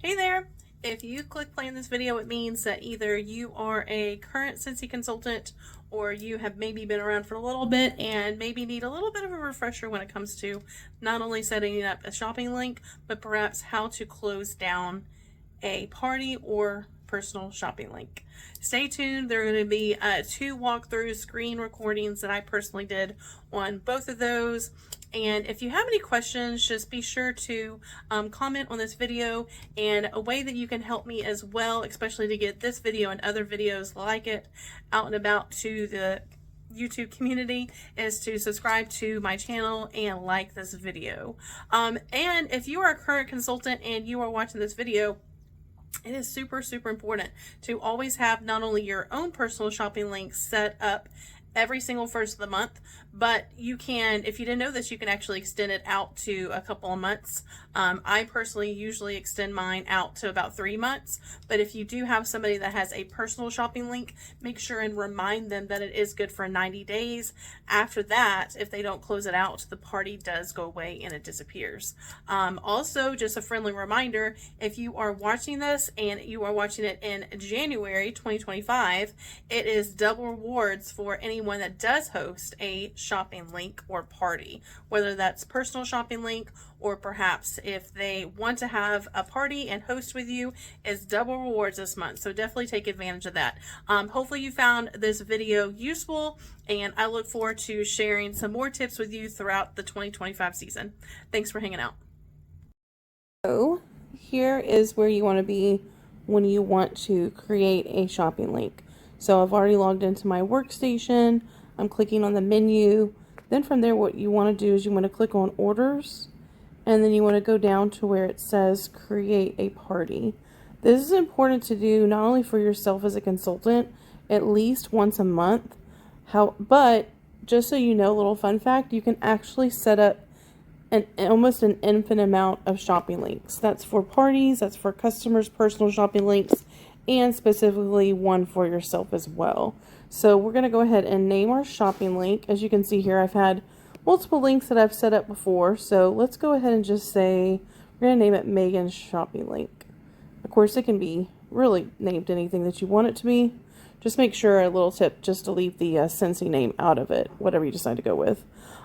Hey there! If you click play in this video, it means that either you are a current Scentsy consultant or you have maybe been around for a little bit and maybe need a little bit of a refresher when it comes to not only setting up a shopping link, but perhaps how to close down a party or personal shopping link. Stay tuned. There are going to be 2 walkthrough screen recordings that I personally did on both of those. And if you have any questions, just be sure to comment on this video. And a way that you can help me as well, especially to get this video and other videos like it out and about to the YouTube community, is to subscribe to my channel and like this video. And if you are a current consultant and you are watching this video, it is super important to always have not only your own personal shopping links set up every single first of the month, but you can, if you didn't know this, you can actually extend it out to a couple of months. I personally usually extend mine out to about 3 months, but if you do have somebody that has a personal shopping link, make sure and remind them that it is good for 90 days. After that, if they don't close it out, the party does go away and it disappears. Also, just a friendly reminder, if you are watching this and you are watching it in January 2025, it is double rewards for anyone that does host a shopping link or party, whether that's personal shopping link or perhaps if they want to have a party and host with you, is double rewards this month. So definitely take advantage of that. Hopefully you found this video useful, and I look forward to sharing some more tips with you throughout the 2025 season. Thanks for hanging out. So here is where you want to be when you want to create a shopping link. So I've already logged into my workstation. I'm clicking on the menu. Then from there, what you want to do is you want to click on orders, and then you want to go down to where it says create a party. This is important to do not only for yourself as a consultant, at least once a month. But just so you know, a little fun fact, you can actually set up almost an infinite amount of shopping links. That's for parties, that's for customers' personal shopping links, and specifically one for yourself as well. So we're going to go ahead and name our shopping link. As you can see here, I've had multiple links that I've set up before. So let's go ahead and just say we're going to name it Megan's shopping link. Of course, it can be really named anything that you want it to be. Just make sure, a little tip, just to leave the Scentsy name out of it, whatever you decide to go with.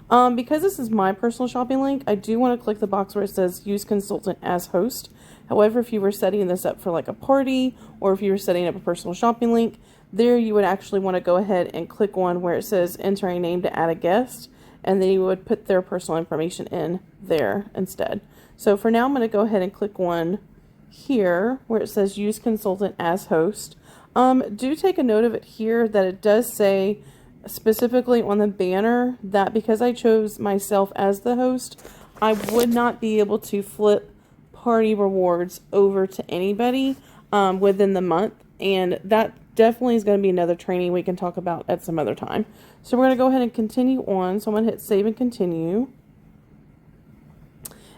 Because this is my personal shopping link, I do want to click the box where it says use consultant as host. However, if you were setting this up for like a party, or if you were setting up a personal shopping link, there you would actually want to go ahead and click on where it says enter a name to add a guest, and then you would put their personal information in there instead. So for now, I'm going to go ahead and click on here where it says use consultant as host. Do take a note of it here that it does say specifically on the banner that because I chose myself as the host, I would not be able to flip party rewards over to anybody within the month, and that definitely is going to be another training we can talk about at some other time. So we're going to go ahead and continue on. So I'm going to hit save and continue.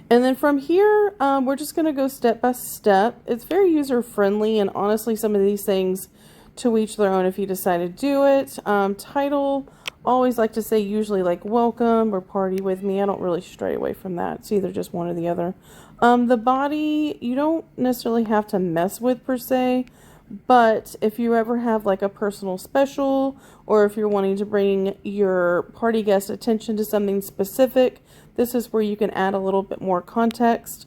And then from here, we're just going to go step by step. It's very user friendly, and honestly, some of these things to each their own if you decide to do it. Title, always like to say usually like welcome or party with me. I don't really stray away from that. It's either just one or the other. The body, you don't necessarily have to mess with per se, but if you ever have like a personal special, or if you're wanting to bring your party guest attention to something specific, this is where you can add a little bit more context.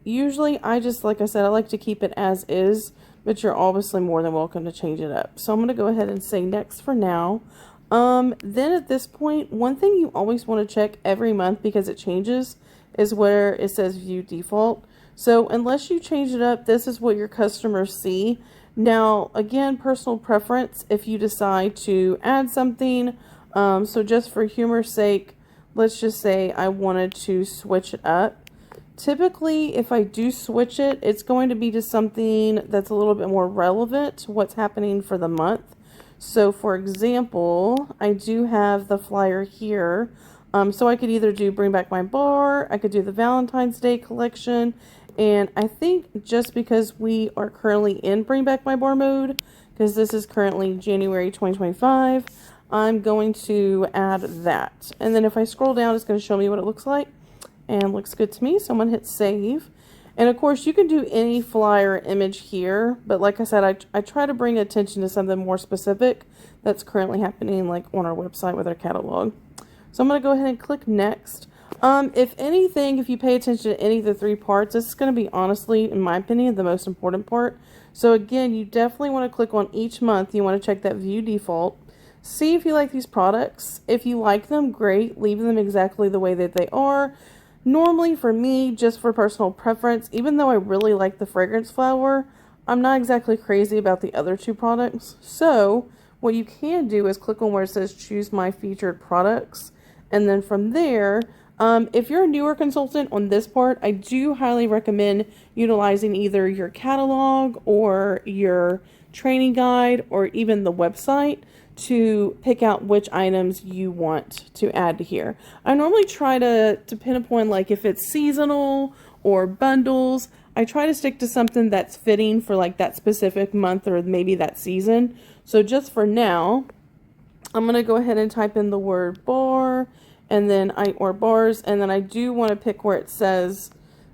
Usually like I said, I like to keep it as is, but you're obviously more than welcome to change it up. So I'm going to go ahead and say next for now. Then at this point, one thing you always want to check every month because it changes is where it says view default. So unless you change it up, this is what your customers see. Now, again, personal preference if you decide to add something. So just for humor's sake, let's just say I wanted to switch it up. Typically, if I do switch it, it's going to be to something that's a little bit more relevant to what's happening for the month. So for example, I do have the flyer here. So I could either do Bring Back My Bar, I could do the Valentine's Day collection, and I think just because we are currently in Bring Back My Bar mode, because this is currently January 2025, I'm going to add that. And then if I scroll down, it's going to show me what it looks like, and looks good to me. So I'm going to hit save. And of course, you can do any flyer image here, but like I said, I try to bring attention to something more specific that's currently happening like on our website with our catalog. So I'm going to go ahead and click next. If anything, if you pay attention to any of the 3 parts, this is going to be honestly, in my opinion, the most important part. So again, you definitely want to click on each month. You want to check that view default. See if you like these products. If you like them, great. Leave them exactly the way that they are. Normally for me, just for personal preference, even though I really like the fragrance flower, I'm not exactly crazy about the other 2 products. So what you can do is click on where it says choose my featured products. And then from there, if you're a newer consultant on this part, I do highly recommend utilizing either your catalog or your training guide or even the website to pick out which items you want to add to here. I normally try to pinpoint, like if it's seasonal or bundles, I try to stick to something that's fitting for like that specific month or maybe that season. So just for now, I'm going to go ahead and type in the word bar and then or bars, and then I do want to pick where it says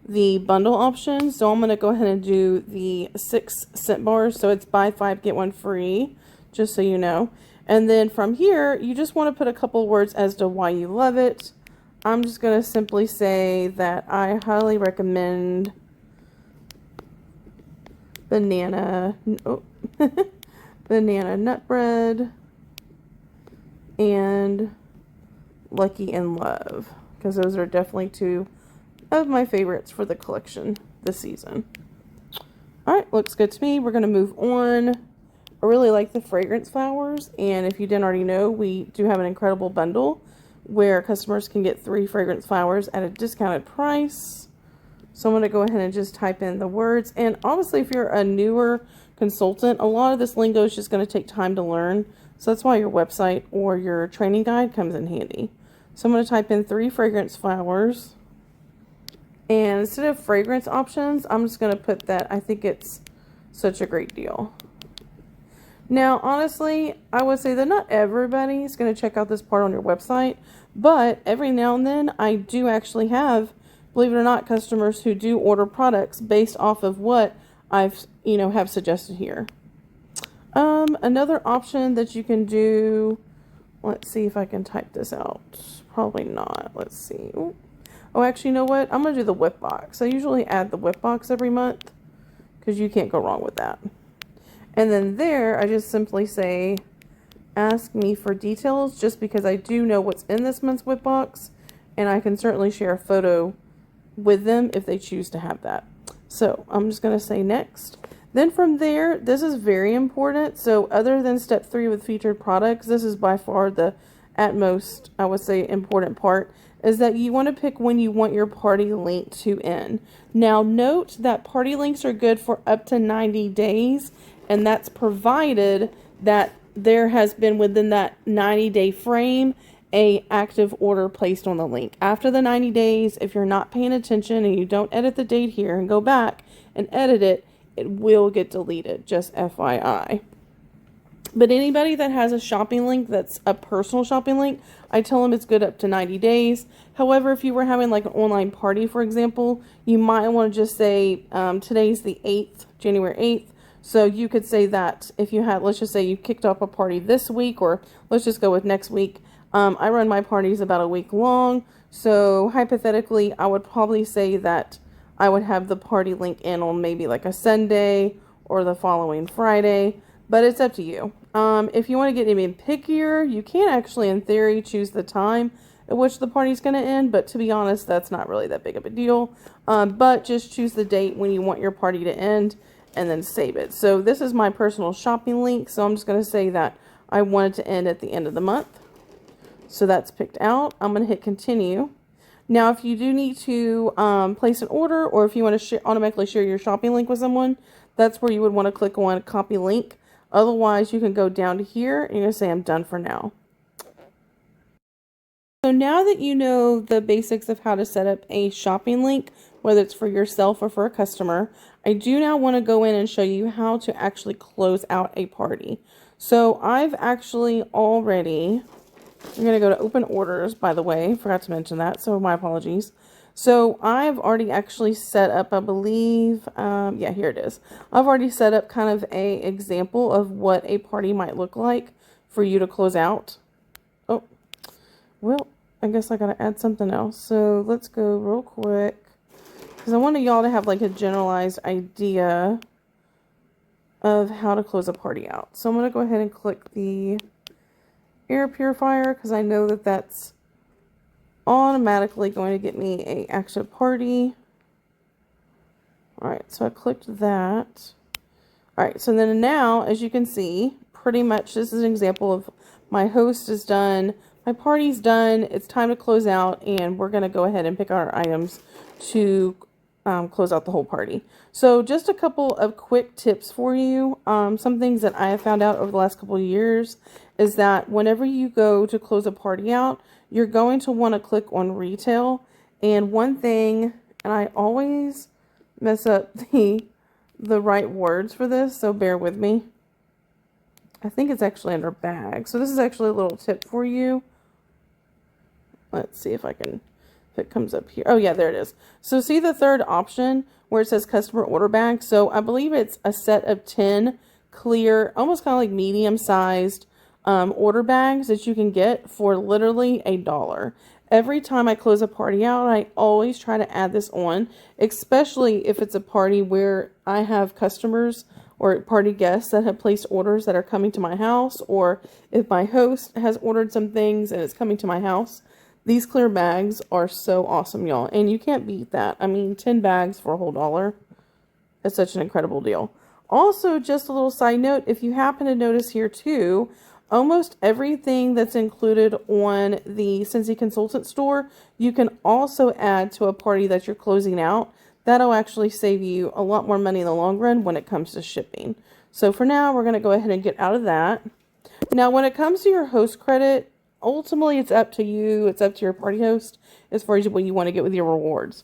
the bundle option. So I'm going to go ahead and do the 6 scent bars. So it's buy 5 get 1 free, just so you know. And then from here, you just want to put a couple words as to why you love it. I'm just going to simply say that I highly recommend banana, banana nut bread and Lucky in Love, because those are definitely 2 of my favorites for the collection this season. Alright, looks good to me. We're going to move on. I really like the fragrance flowers, and if you didn't already know, we do have an incredible bundle where customers can get 3 fragrance flowers at a discounted price. So I'm going to go ahead and just type in the words, and obviously if you're a newer consultant, a lot of this lingo is just going to take time to learn, so that's why your website or your training guide comes in handy. So I'm going to type in 3 fragrance flowers, and instead of fragrance options, I'm just going to put that I think it's such a great deal. Now, honestly, I would say that not everybody is going to check out this part on your website, but every now and then I do actually have, believe it or not, customers who do order products based off of what I've, have suggested here. Another option that you can do, let's see if I can type this out. Probably not. Let's see. Ooh. Oh, actually, you know what? I'm going to do the whip box. I usually add the whip box every month because you can't go wrong with that. And then there, I just simply say, ask me for details, just because I do know what's in this month's whip box, and I can certainly share a photo with them if they choose to have that. So I'm just going to say next. Then from there, this is very important. So other than step 3 with featured products, this is by far the at most, I would say, important part, is that you want to pick when you want your party link to end. Now note that party links are good for up to 90 days, and that's provided that there has been within that 90-day frame a active order placed on the link. After the 90 days, if you're not paying attention and you don't edit the date here and go back and edit it, it will get deleted, just FYI. But anybody that has a shopping link that's a personal shopping link, I tell them it's good up to 90 days. However, if you were having like an online party, for example, you might want to just say today's the 8th, January 8th. So you could say that if you had, let's just say you kicked off a party this week, or let's just go with next week. I run my parties about a week long. So hypothetically, I would probably say that I would have the party link in on maybe like a Sunday or the following Friday, but it's up to you. If you want to get even pickier, you can actually, in theory, choose the time at which the party's going to end, but to be honest, that's not really that big of a deal. But just choose the date when you want your party to end and then save it. So this is my personal shopping link, so I'm just going to say that I want it to end at the end of the month. So that's picked out. I'm going to hit continue. Now, if you do need to place an order, or if you want to automatically share your shopping link with someone, that's where you would want to click on copy link. Otherwise, you can go down to here and you're going to say I'm done for now. So now that you know the basics of how to set up a shopping link, whether it's for yourself or for a customer, I do now want to go in and show you how to actually close out a party. So I've actually already, I'm going to go to open orders, by the way, forgot to mention that, so my apologies. So I've already actually set up, I believe, yeah, here it is. I've already set up kind of a example of what a party might look like for you to close out. Oh, well, I guess I gotta add something else. So let's go real quick, because I wanted y'all to have like a generalized idea of how to close a party out. So I'm gonna go ahead and click the air purifier, because I know that that's automatically going to get me a active party. Alright, so I clicked that. Alright, so then now, as you can see, pretty much this is an example of my host is done, my party's done, it's time to close out, and we're going to go ahead and pick our items to close out the whole party. So just a couple of quick tips for you. Some things that I have found out over the last couple of years is that whenever you go to close a party out, you're going to want to click on retail. And one thing, and I always mess up the right words for this, so bear with me. I think it's actually under bag. So this is actually a little tip for you. Let's see if it comes up here. Oh yeah, there it is. So see the third option where it says customer order bag. So I believe it's a set of 10 clear, almost kind of like medium sized order bags that you can get for literally $1. Every time I close a party out, I always try to add this on, especially if it's a party where I have customers or party guests that have placed orders that are coming to my house, or if my host has ordered some things and it's coming to my house. These clear bags are so awesome, y'all, and you can't beat that. I mean, 10 bags for a whole $1. It's such an incredible deal. Also, just a little side note, if you happen to notice here too, almost everything that's included on the Scentsy Consultant store, you can also add to a party that you're closing out. That'll actually save you a lot more money in the long run when it comes to shipping. So for now, we're going to go ahead and get out of that. Now, when it comes to your host credit, ultimately it's up to you. It's up to your party host as far as what you want to get with your rewards.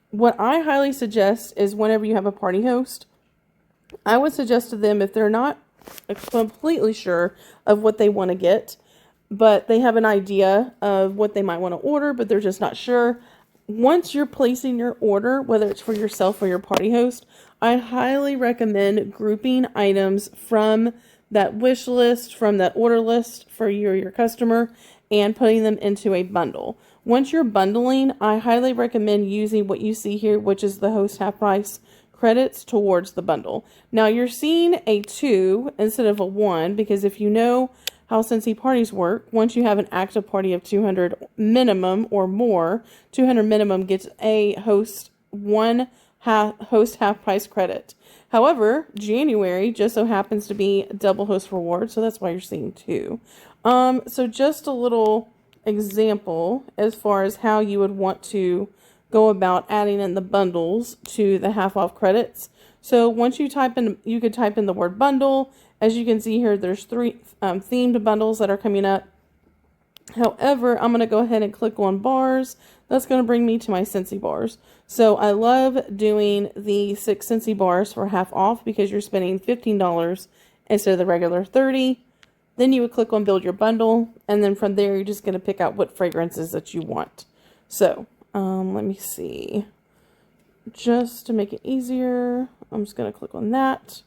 What I highly suggest is whenever you have a party host, I would suggest to them, if they're not completely sure of what they want to get, but they have an idea of what they might want to order, but they're just not sure. Once you're placing your order, whether it's for yourself or your party host, I highly recommend grouping items from that wish list, from that order list for your customer, and putting them into a bundle. Once you're bundling, I highly recommend using what you see here, which is the host half price credits towards the bundle. Now you're seeing a 2 instead of a 1, because if you know how Scentsy parties work, once you have an active party of 200 minimum or more, 200 minimum gets a host half price credit. However, January just so happens to be double host reward, so that's why you're seeing 2. So just a little example as far as how you would want to go about adding in the bundles to the half off credits. So once you type in, you could type in the word bundle. As you can see here, there's 3 themed bundles that are coming up. However, I'm going to go ahead and click on bars. That's going to bring me to my Scentsy bars. So I love doing the 6 Scentsy bars for half off because you're spending $15 instead of the regular $30. Then you would click on build your bundle, and then from there you're just going to pick out what fragrances that you want. So let me see. Just to make it easier, I'm just going to click on that.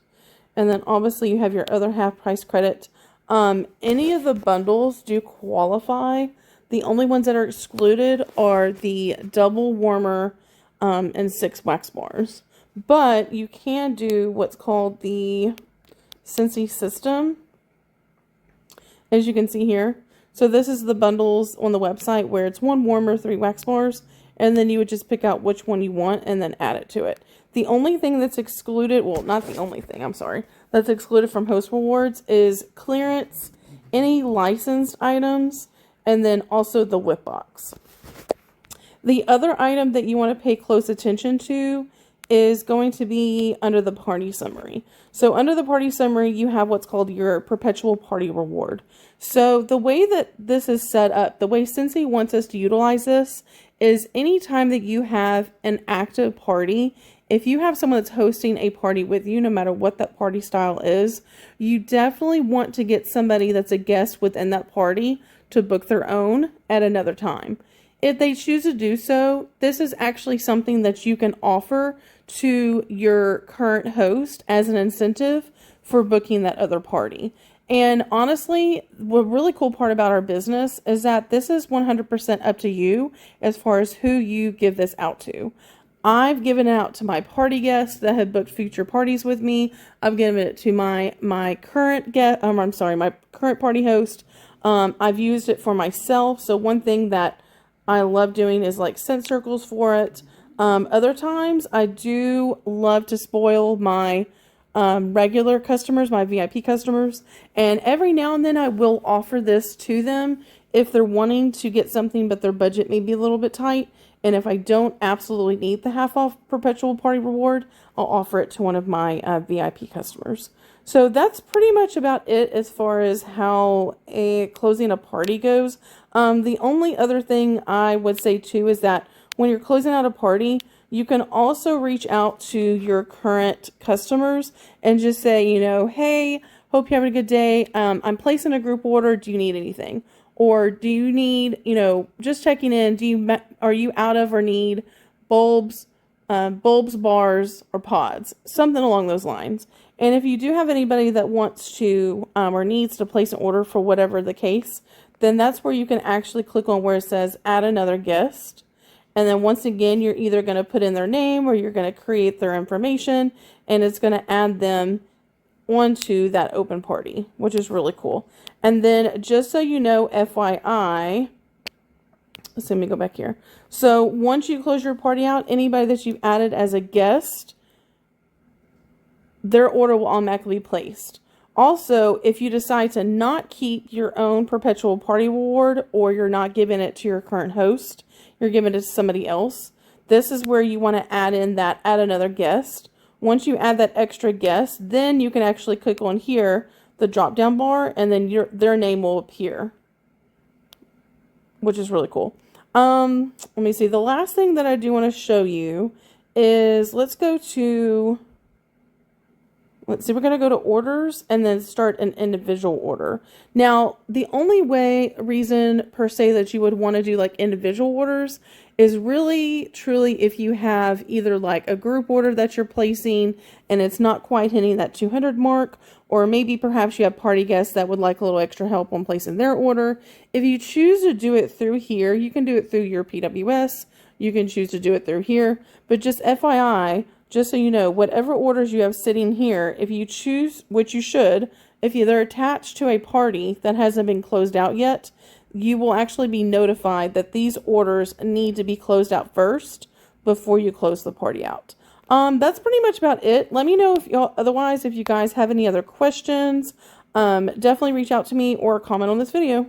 And then obviously you have your other half price credit. Any of the bundles do qualify. The only ones that are excluded are the double warmer and 6 wax bars. But you can do what's called the Scentsy system, as you can see here. So this is the bundles on the website where it's 1 warmer, 3 wax bars, and then you would just pick out which one you want and then add it to it. The only thing that's excluded, well, not the only thing, I'm sorry, that's excluded from host rewards is clearance, any licensed items, and then also the whip box. The other item that you want to pay close attention to is going to be under the party summary. So under the party summary, you have what's called your perpetual party reward. So the way that this is set up, the way Scentsy wants us to utilize this is anytime that you have an active party, if you have someone that's hosting a party with you, no matter what that party style is, you definitely want to get somebody that's a guest within that party to book their own at another time. if they choose to do so, this is actually something that you can offer to your current host as an incentive for booking that other party. And honestly, the really cool part about our business is that this is 100% up to you as far as who you give this out to. I've given it out to my party guests that have booked future parties with me. I've given it to my current guest. My current party host. I've used it for myself. So one thing that I love doing is like scent circles for it. Other times I do love to spoil my regular customers, my VIP customers, and every now and then I will offer this to them if they're wanting to get something but their budget may be a little bit tight. And if I don't absolutely need the half off perpetual party reward, I'll offer it to one of my VIP customers. So that's pretty much about it as far as how closing a party goes. The only other thing I would say too is that when you're closing out a party, you can also reach out to your current customers and just say, you know, hey, hope you're having a good day. I'm placing a group order. Do you need anything? Or do you need, you know, just checking in, are you out of or need bulbs, bars, or pods? Something along those lines. And if you do have anybody that wants to or needs to place an order for whatever the case, then that's where you can actually click on where it says add another guest. And then once again, you're either going to put in their name or you're going to create their information, and it's going to add them onto that open party, which is really cool. And then just so you know, FYI, let me go back here. So once you close your party out, anybody that you've added as a guest, their order will automatically be placed. Also, if you decide to not keep your own perpetual party reward, or you're not giving it to your current host, you're giving it to somebody else, this is where you want to add in that add another guest. Once you add that extra guest, then you can actually click on here, the drop down bar, and then their name will appear, which is really cool. Let me see. The last thing that I do want to show you is, let's see, we're going to go to orders and then start an individual order. Now, the only reason per se that you would want to do like individual orders is really, truly if you have either like a group order that you're placing and it's not quite hitting that 200 mark, or maybe perhaps you have party guests that would like a little extra help on placing their order. If you choose to do it through here, you can do it through your PWS. You can choose to do it through here, but just FYI, just so you know, whatever orders you have sitting here, if you choose, which you should, if they're attached to a party that hasn't been closed out yet, you will actually be notified that these orders need to be closed out first before you close the party out. That's pretty much about it. Let me know if otherwise, if you guys have any other questions, definitely reach out to me or comment on this video.